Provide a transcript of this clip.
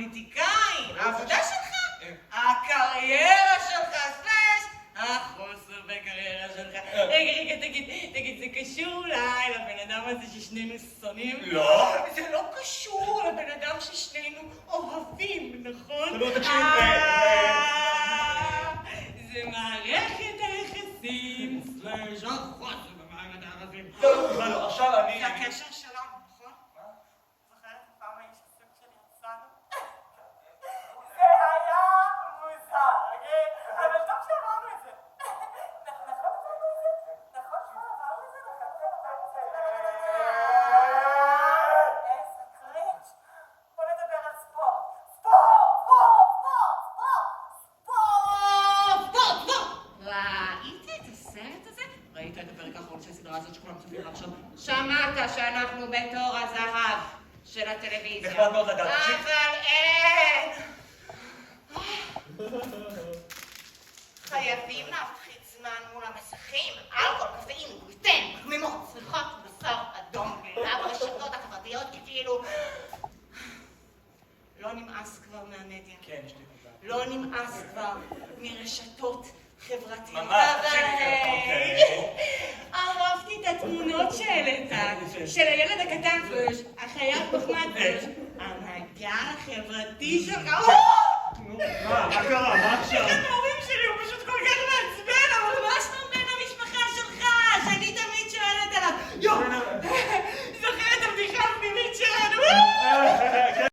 הפוליטיקאים, העבודה שלך, הקריירה שלך, החוסר בקריירה שלך. רגע, תגיד, זה קשור אולי לבן אדם הזה ששנינו שונאים? לא. זה לא קשור לבן אדם ששנינו אוהבים, נכון? לא, תקשיב, זה מערכת היחסים, סלש החוסר במערכת היחסים. לא, עכשיו אני... זה הקשר שלנו, נכון? מה? זוכרת פעם האיש הסוג שלי יצאנו? זה היה מוזר, אבל טוב שאמרנו את זה. נכון שאמרנו את זה? איזה קרינג'. בוא נדבר על ספורט. ספורט! ראית את הסרט הזה? ראית את הפרק האחרון של הסדרה הזאת שכולם צופים עכשיו? שמעת שאנחנו בתור הזהב של הטלוויזיה. נחמד מאוד לדעת. אבל אין! חייבים להפחית זמן מול המסכים, אלכוהול, קפאין, גלוטן, פחמימות, צריכות, בשר אדום, גלילה ברשתות החברתיות, כאילו... לא נמאס כבר מהמדיה. כן, יש לי תודה. לא נמאס כבר מרשתות חברתיות. ממש, תקשיבי, אהבתי את התמונות שהעלית, של הילד הקטן פלוש, החיית מחמד פלוש, המגע החברתי שלך. מה קרה? מה עכשיו?